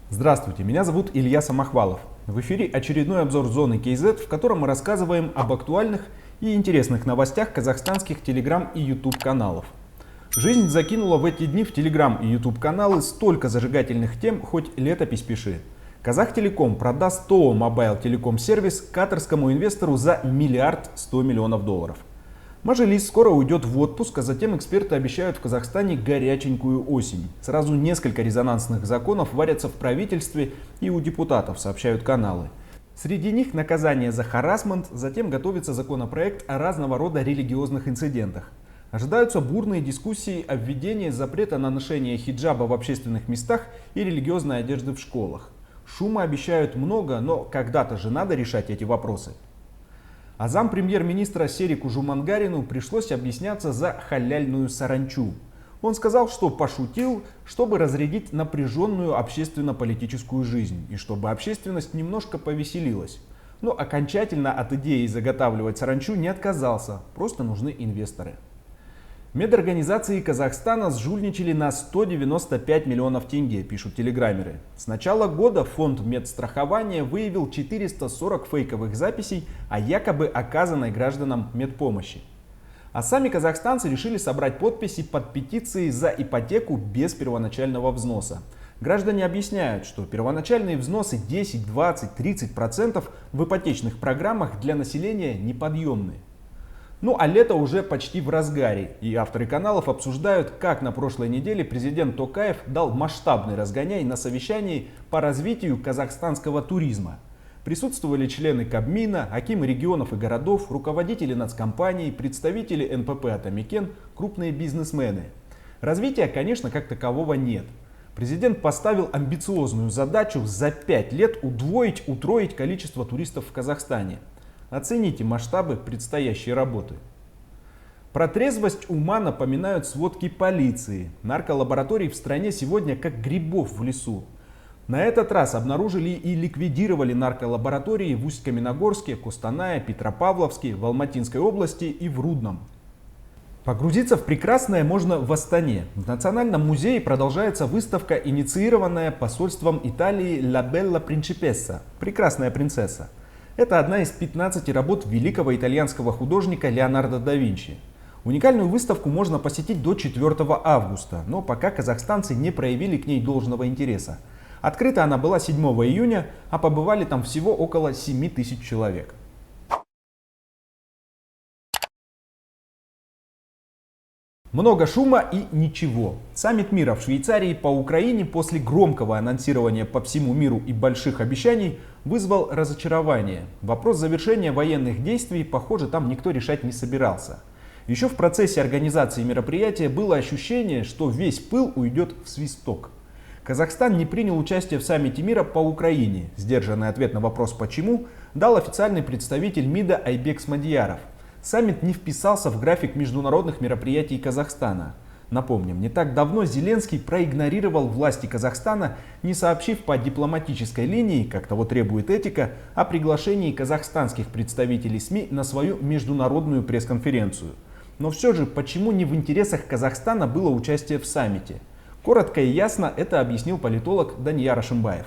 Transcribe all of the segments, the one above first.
Здравствуйте, меня зовут Илья Самохвалов. В эфире очередной обзор зоны KZ, в котором мы рассказываем об актуальных и интересных новостях казахстанских телеграм и YouTube каналов. Жизнь закинула в эти дни в телеграм и YouTube каналы столько зажигательных тем, хоть летопись пиши. Казахтелеком продаст ТОО Mobile Telecom сервис катарскому инвестору за $1 100 миллионов. Мажилис скоро уйдет в отпуск, а затем эксперты обещают в Казахстане горяченькую осень. Сразу несколько резонансных законов варятся в правительстве и у депутатов, сообщают каналы. Среди них наказание за харассмент, затем готовится законопроект о разного рода религиозных инцидентах. Ожидаются бурные дискуссии о введении запрета на ношение хиджаба в общественных местах и религиозной одежды в школах. Шума обещают много, но когда-то же надо решать эти вопросы. А зампремьер-министра Серику Жумангарину пришлось объясняться за халяльную саранчу. Он сказал, что пошутил, чтобы разрядить напряженную общественно-политическую жизнь и чтобы общественность немножко повеселилась. Но окончательно от идеи заготавливать саранчу не отказался, просто нужны инвесторы. Медорганизации Казахстана сжульничали на 195 миллионов тенге, пишут телеграммеры. С начала года фонд медстрахования выявил 440 фейковых записей о якобы оказанной гражданам медпомощи. А сами казахстанцы решили собрать подписи под петицией за ипотеку без первоначального взноса. Граждане объясняют, что первоначальные взносы 10, 20, 30% в ипотечных программах для населения неподъемны. Ну а лето уже почти в разгаре, и авторы каналов обсуждают, как на прошлой неделе президент Токаев дал масштабный разгоняй на совещании по развитию казахстанского туризма. Присутствовали члены Кабмина, акимы регионов и городов, руководители нацкомпаний, представители НПП «Атамекен», крупные бизнесмены. Развития, конечно, как такового нет. Президент поставил амбициозную задачу за 5 лет утроить количество туристов в Казахстане. Оцените масштабы предстоящей работы. Про трезвость ума напоминают сводки полиции. Нарколабораторий в стране сегодня как грибов в лесу. На этот раз обнаружили и ликвидировали нарколаборатории в Усть-Каменогорске, Костанае, Петропавловске, в Алматинской области и в Рудном. Погрузиться в прекрасное можно в Астане. В Национальном музее продолжается выставка, инициированная посольством Италии «La Bella Principessa» – «Прекрасная принцесса». Это одна из 15 работ великого итальянского художника Леонардо да Винчи. Уникальную выставку можно посетить до 4 августа, но пока казахстанцы не проявили к ней должного интереса. Открыта она была 7 июня, а побывали там всего около 7 тысяч человек. Много шума и ничего. Саммит мира в Швейцарии по Украине после громкого анонсирования по всему миру и больших обещаний вызвал разочарование. Вопрос завершения военных действий, похоже, там никто решать не собирался. Еще в процессе организации мероприятия было ощущение, что весь пыл уйдет в свисток. Казахстан не принял участие в саммите мира по Украине. Сдержанный ответ на вопрос «почему» дал официальный представитель МИДа Айбек Смадияров. Саммит не вписался в график международных мероприятий Казахстана. Напомним, не так давно Зеленский проигнорировал власти Казахстана, не сообщив по дипломатической линии, как того требует этика, о приглашении казахстанских представителей СМИ на свою международную пресс-конференцию. Но все же, почему не в интересах Казахстана было участие в саммите? Коротко и ясно это объяснил политолог Данияр Ашимбаев.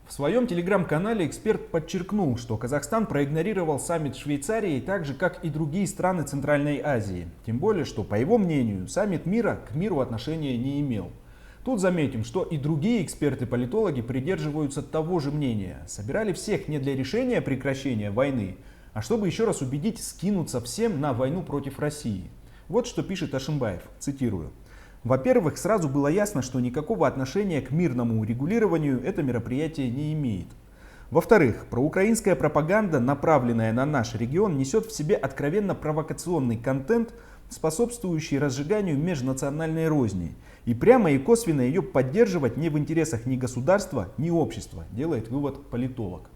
В своем телеграм-канале эксперт подчеркнул, что Казахстан проигнорировал саммит Швейцарии так же, как и другие страны Центральной Азии. Тем более, что, по его мнению, саммит мира к миру отношения не имел. Тут заметим, что и другие эксперты-политологи придерживаются того же мнения. Собирали всех не для решения прекращения войны, а чтобы еще раз убедить скинуться всем на войну против России. Вот что пишет Ашимбаев, цитирую. Во-первых, сразу было ясно, что никакого отношения к мирному урегулированию это мероприятие не имеет. Во-вторых, проукраинская пропаганда, направленная на наш регион, несет в себе откровенно провокационный контент, способствующий разжиганию межнациональной розни. И прямо и косвенно ее поддерживать не в интересах ни государства, ни общества, делает вывод политолог.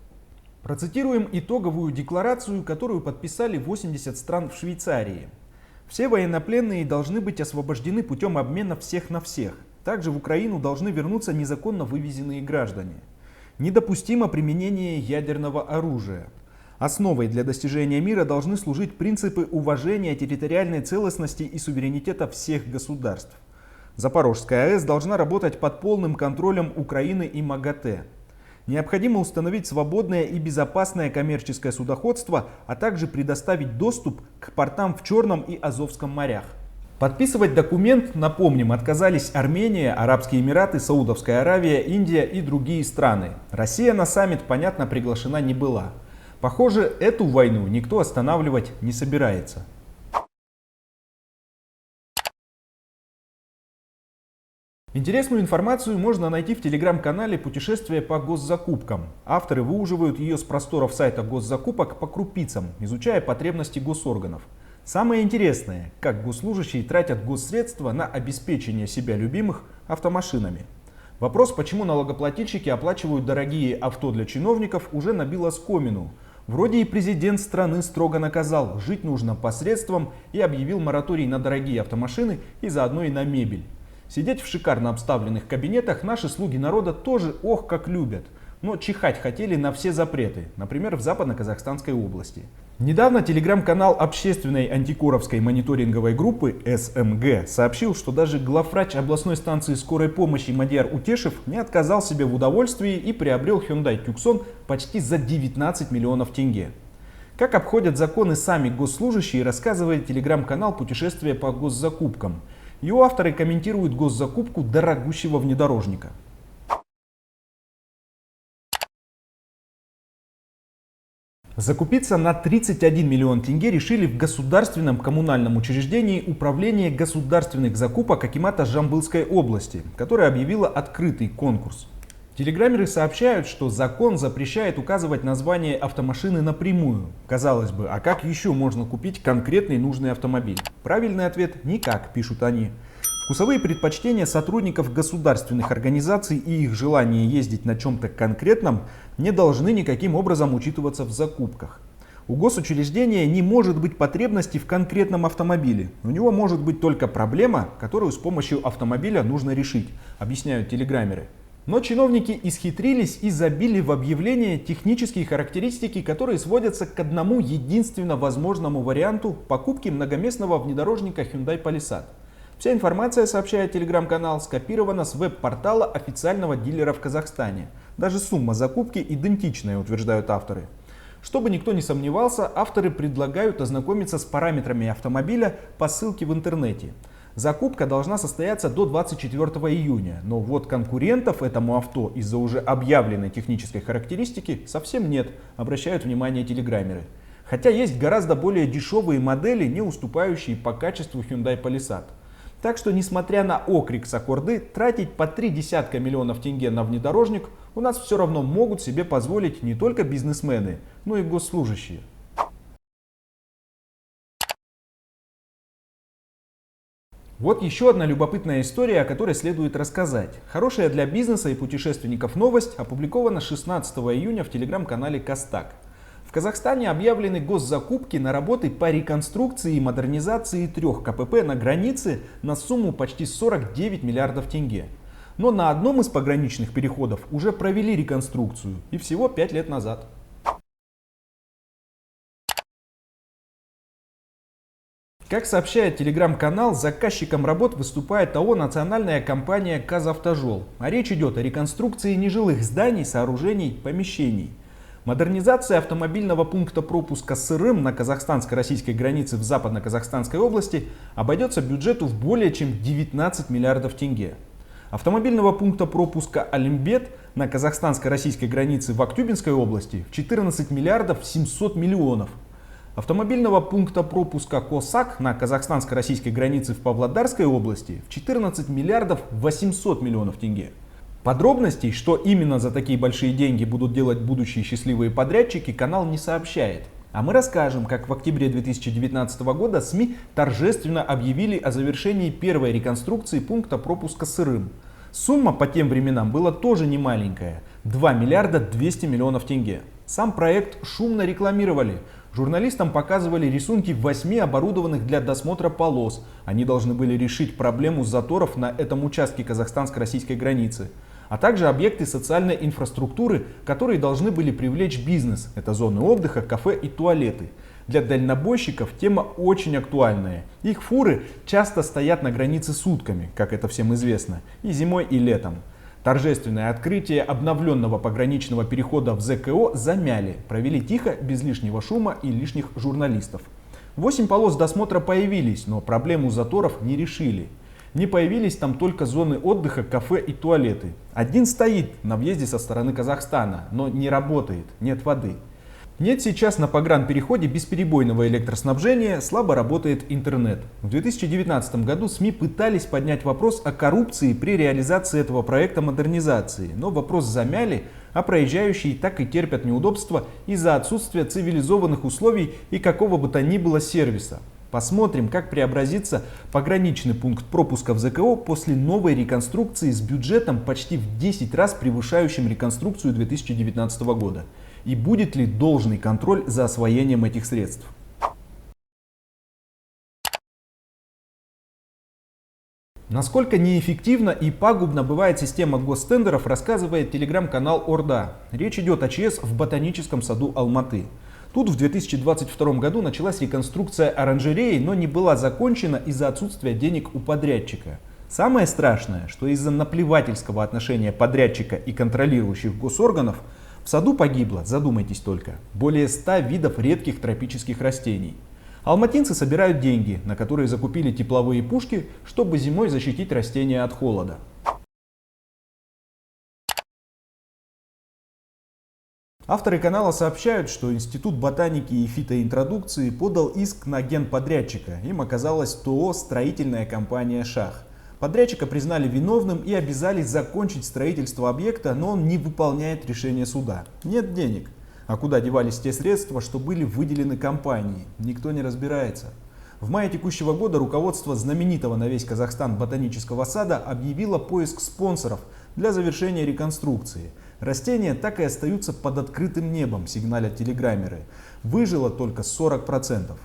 Процитируем итоговую декларацию, которую подписали 80 стран в Швейцарии. Все военнопленные должны быть освобождены путем обмена всех на всех. Также в Украину должны вернуться незаконно вывезенные граждане. Недопустимо применение ядерного оружия. Основой для достижения мира должны служить принципы уважения территориальной целостности и суверенитета всех государств. Запорожская АЭС должна работать под полным контролем Украины и МАГАТЭ. Необходимо установить свободное и безопасное коммерческое судоходство, а также предоставить доступ к портам в Черном и Азовском морях. Подписывать документ, напомним, отказались Армения, Арабские Эмираты, Саудовская Аравия, Индия и другие страны. Россия на саммит, понятно, приглашена не была. Похоже, эту войну никто останавливать не собирается. Интересную информацию можно найти в телеграм-канале «Путешествия по госзакупкам». Авторы выуживают ее с просторов сайта госзакупок по крупицам, изучая потребности госорганов. Самое интересное, как госслужащие тратят госсредства на обеспечение себя любимых автомашинами. Вопрос, почему налогоплательщики оплачивают дорогие авто для чиновников, уже набил оскомину. Вроде и президент страны строго наказал, жить нужно по средствам, и объявил мораторий на дорогие автомашины и заодно и на мебель. Сидеть в шикарно обставленных кабинетах наши слуги народа тоже ох как любят. Но чихать хотели на все запреты, например, в Западно-Казахстанской области. Недавно телеграм-канал общественной антикоровской мониторинговой группы СМГ сообщил, что даже главврач областной станции скорой помощи Мадияр Утешев не отказал себе в удовольствии и приобрел Hyundai Tucson почти за 19 миллионов тенге. Как обходят законы сами госслужащие, рассказывает телеграм-канал «Путешествия по госзакупкам». Его авторы комментируют госзакупку дорогущего внедорожника. Закупиться на 31 миллион тенге решили в государственном коммунальном учреждении Управление государственных закупок акимата Жамбылской области, которое объявило открытый конкурс. Телеграммеры сообщают, что закон запрещает указывать название автомашины напрямую. Казалось бы, а как еще можно купить конкретный нужный автомобиль? Правильный ответ – никак, пишут они. Вкусовые предпочтения сотрудников государственных организаций и их желание ездить на чем-то конкретном не должны никаким образом учитываться в закупках. У госучреждения не может быть потребности в конкретном автомобиле. У него может быть только проблема, которую с помощью автомобиля нужно решить, объясняют телеграммеры. Но чиновники исхитрились и забили в объявление технические характеристики, которые сводятся к одному единственно возможному варианту покупки многоместного внедорожника Hyundai Palisade. Вся информация, сообщает телеграм-канал, скопирована с веб-портала официального дилера в Казахстане. Даже сумма закупки идентичная, утверждают авторы. Чтобы никто не сомневался, авторы предлагают ознакомиться с параметрами автомобиля по ссылке в интернете. Закупка должна состояться до 24 июня, но вот конкурентов этому авто из-за уже объявленной технической характеристики совсем нет, обращают внимание телеграммеры. Хотя есть гораздо более дешевые модели, не уступающие по качеству Hyundai Palisade. Так что, несмотря на окрик с аккорды, тратить по 30 миллионов тенге на внедорожник у нас все равно могут себе позволить не только бизнесмены, но и госслужащие. Вот еще одна любопытная история, о которой следует рассказать. Хорошая для бизнеса и путешественников новость опубликована 16 июня в телеграм-канале Костак. В Казахстане объявлены госзакупки на работы по реконструкции и модернизации 3 КПП на границе на сумму почти 49 миллиардов тенге. Но на одном из пограничных переходов уже провели реконструкцию, и всего 5 лет назад. Как сообщает телеграм-канал, заказчиком работ выступает АО «Национальная компания Казавтожол», а речь идет о реконструкции нежилых зданий, сооружений, помещений. Модернизация автомобильного пункта пропуска Сырым на казахстанско-российской границе в Западно-Казахстанской области обойдется бюджету в более чем 19 миллиардов тенге. Автомобильного пункта пропуска Алимбет на казахстанско-российской границе в Актюбинской области в 14 миллиардов 700 миллионов. Автомобильного пункта пропуска Косак на казахстанско-российской границе в Павлодарской области в 14 миллиардов 800 миллионов тенге. Подробностей, что именно за такие большие деньги будут делать будущие счастливые подрядчики, канал не сообщает. А мы расскажем, как в октябре 2019 года СМИ торжественно объявили о завершении первой реконструкции пункта пропуска Сырым. Сумма по тем временам была тоже немаленькая – 2 миллиарда 200 миллионов тенге. Сам проект шумно рекламировали. Журналистам показывали рисунки 8 оборудованных для досмотра полос. Они должны были решить проблему заторов на этом участке казахстанско-российской границы. а также объекты социальной инфраструктуры, которые должны были привлечь бизнес. Это зоны отдыха, кафе и туалеты. Для дальнобойщиков тема очень актуальная. Их фуры часто стоят на границе сутками, как это всем известно, и зимой, и летом. Торжественное открытие обновленного пограничного перехода в ЗКО замяли, провели тихо, без лишнего шума и лишних журналистов. 8 полос досмотра появились, но проблему заторов не решили. Не появились там только зоны отдыха, кафе и туалеты. Один стоит на въезде со стороны Казахстана, но не работает, нет воды. Нет сейчас на погранпереходе бесперебойного электроснабжения, слабо работает интернет. В 2019 году СМИ пытались поднять вопрос о коррупции при реализации этого проекта модернизации, но вопрос замяли, а проезжающие так и терпят неудобства из-за отсутствия цивилизованных условий и какого бы то ни было сервиса. Посмотрим, как преобразится пограничный пункт пропуска в ЗКО после новой реконструкции с бюджетом почти в 10 раз превышающим реконструкцию 2019 года. И будет ли должный контроль за освоением этих средств? Насколько неэффективна и пагубна бывает система гостендеров, рассказывает телеграм-канал Орда. Речь идет о ЧС в ботаническом саду Алматы. Тут в 2022 году началась реконструкция оранжереи, но не была закончена из-за отсутствия денег у подрядчика. Самое страшное, что из-за наплевательского отношения подрядчика и контролирующих госорганов в саду погибло, задумайтесь только, более 100 видов редких тропических растений. Алматинцы собирают деньги, на которые закупили тепловые пушки, чтобы зимой защитить растения от холода. Авторы канала сообщают, что Институт ботаники и фитоинтродукции подал иск на генподрядчика. Им оказалась ТО «Строительная компания Шах». Подрядчика признали виновным и обязали закончить строительство объекта, но он не выполняет решение суда. Нет денег. А куда девались те средства, что были выделены компании? Никто не разбирается. В мае текущего года руководство знаменитого на весь Казахстан ботанического сада объявило поиск спонсоров для завершения реконструкции. Растения так и остаются под открытым небом, сигналят телеграммеры. Выжило только 40%.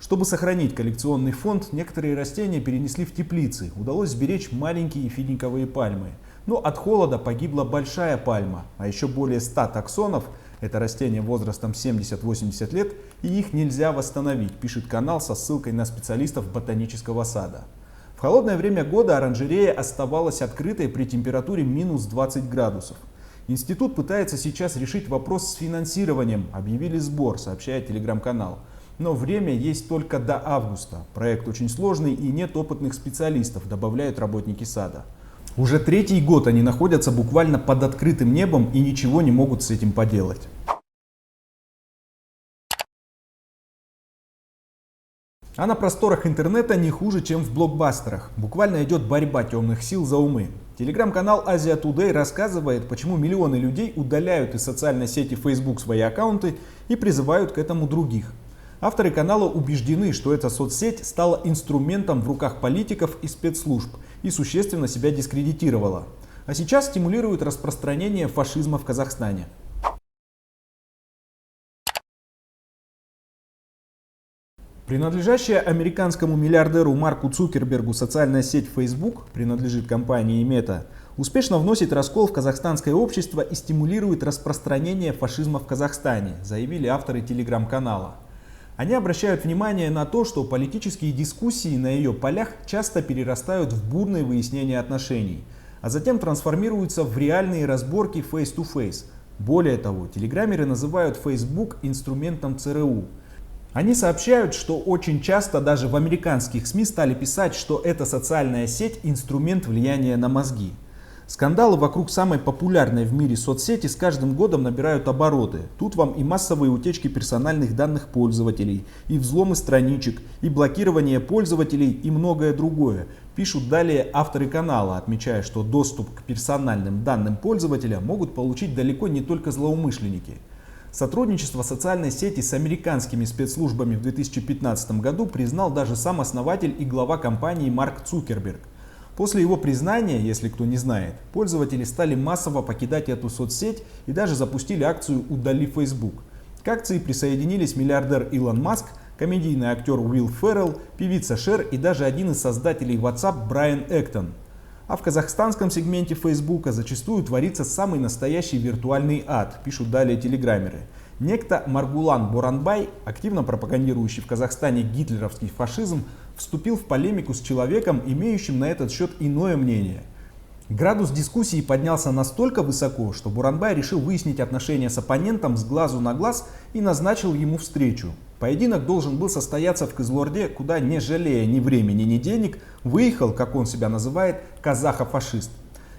Чтобы сохранить коллекционный фонд, некоторые растения перенесли в теплицы. Удалось сберечь маленькие финиковые пальмы. Но от холода погибла большая пальма, а еще более 100 таксонов, это растения возрастом 70-80 лет, и их нельзя восстановить, пишет канал со ссылкой на специалистов ботанического сада. В холодное время года оранжерея оставалась открытой при температуре минус 20 градусов. Институт пытается сейчас решить вопрос с финансированием, объявили сбор, сообщает телеграм-канал. Но время есть только до августа. Проект очень сложный и нет опытных специалистов, добавляют работники сада. Уже третий год они находятся буквально под открытым небом и ничего не могут с этим поделать. А на просторах интернета не хуже, чем в блокбастерах. Буквально идет борьба темных сил за умы. Телеграм-канал Asia Today рассказывает, почему миллионы людей удаляют из социальной сети Facebook свои аккаунты и призывают к этому других. Авторы канала убеждены, что эта соцсеть стала инструментом в руках политиков и спецслужб и существенно себя дискредитировала. А сейчас стимулирует распространение фашизма в Казахстане. Принадлежащая американскому миллиардеру Марку Цукербергу социальная сеть Facebook, принадлежит компании Meta, успешно вносит раскол в казахстанское общество и стимулирует распространение фашизма в Казахстане, заявили авторы телеграм-канала. Они обращают внимание на то, что политические дискуссии на ее полях часто перерастают в бурные выяснения отношений, а затем трансформируются в реальные разборки face-to-face. Более того, телеграммеры называют Facebook инструментом ЦРУ. Они сообщают, что очень часто даже в американских СМИ стали писать, что эта социальная сеть – инструмент влияния на мозги. Скандалы вокруг самой популярной в мире соцсети с каждым годом набирают обороты. Тут вам и массовые утечки персональных данных пользователей, и взломы страничек, и блокирование пользователей, и многое другое. Пишут далее авторы канала, отмечая, что доступ к персональным данным пользователя могут получить далеко не только злоумышленники. Сотрудничество социальной сети с американскими спецслужбами в 2015 году признал даже сам основатель и глава компании Марк Цукерберг. После его признания, если кто не знает, пользователи стали массово покидать эту соцсеть и даже запустили акцию «Удали Facebook». К акции присоединились миллиардер Илон Маск, комедийный актер Уилл Феррелл, певица Шер и даже один из создателей WhatsApp Брайан Эктон. А в казахстанском сегменте Фейсбука зачастую творится самый настоящий виртуальный ад, пишут далее телеграммеры. Некто Маргулан Боранбай, активно пропагандирующий в Казахстане гитлеровский фашизм, вступил в полемику с человеком, имеющим на этот счет иное мнение. Градус дискуссии поднялся настолько высоко, что Боранбай решил выяснить отношения с оппонентом с глазу на глаз и назначил ему встречу. Поединок должен был состояться в Кызылорде, куда, не жалея ни времени, ни денег, выехал, как он себя называет, казаха-фашист.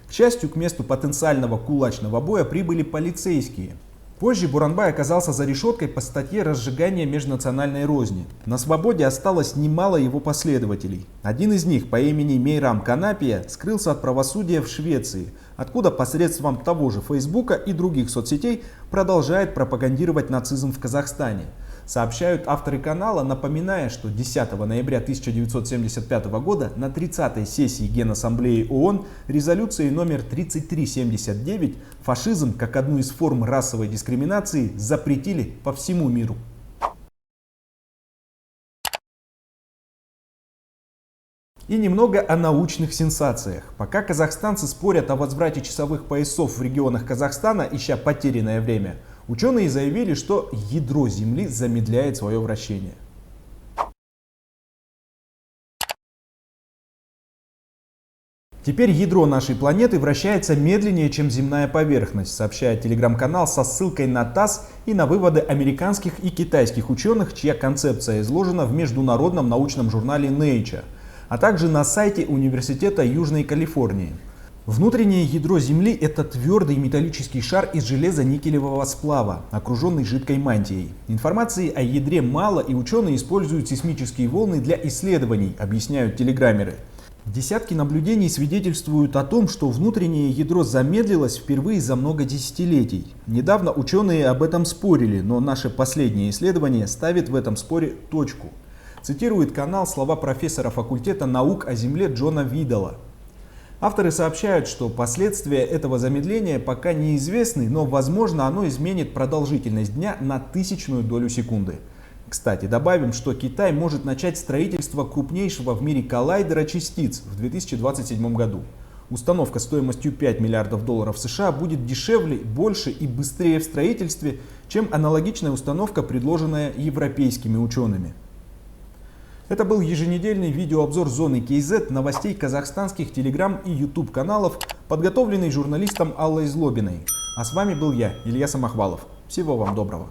К счастью, к месту потенциального кулачного боя прибыли полицейские. Позже Боранбай оказался за решеткой по статье «Разжигание межнациональной розни». На свободе осталось немало его последователей. Один из них по имени Мейрам Канапия скрылся от правосудия в Швеции, откуда посредством того же Фейсбука и других соцсетей продолжает пропагандировать нацизм в Казахстане. Сообщают авторы канала, напоминая, что 10 ноября 1975 года на 30-й сессии Генассамблеи ООН резолюцией номер 3379 фашизм как одну из форм расовой дискриминации запретили по всему миру. И немного о научных сенсациях. Пока казахстанцы спорят о возврате часовых поясов в регионах Казахстана, ища потерянное время, ученые заявили, что ядро Земли замедляет свое вращение. Теперь ядро нашей планеты вращается медленнее, чем земная поверхность, сообщает телеграм-канал со ссылкой на ТАСС и на выводы американских и китайских ученых, чья концепция изложена в международном научном журнале Nature, а также на сайте Университета Южной Калифорнии. Внутреннее ядро Земли – это твердый металлический шар из железо-никелевого сплава, окруженный жидкой мантией. Информации о ядре мало, и ученые используют сейсмические волны для исследований, объясняют телеграммеры. Десятки наблюдений свидетельствуют о том, что внутреннее ядро замедлилось впервые за много десятилетий. Недавно ученые об этом спорили, но наше последнее исследование ставит в этом споре точку. Цитирует канал слова профессора факультета наук о Земле Джона Видала. Авторы сообщают, что последствия этого замедления пока неизвестны, но возможно оно изменит продолжительность дня на 1000-ную долю секунды. Кстати, добавим, что Китай может начать строительство крупнейшего в мире коллайдера частиц в 2027 году. Установка стоимостью $5 миллиардов США будет дешевле, больше и быстрее в строительстве, чем аналогичная установка, предложенная европейскими учеными. Это был еженедельный видеообзор зоны КЗ новостей казахстанских телеграм и YouTube каналов, подготовленный журналистом Аллой Злобиной. А с вами был я, Илья Самохвалов. Всего вам доброго.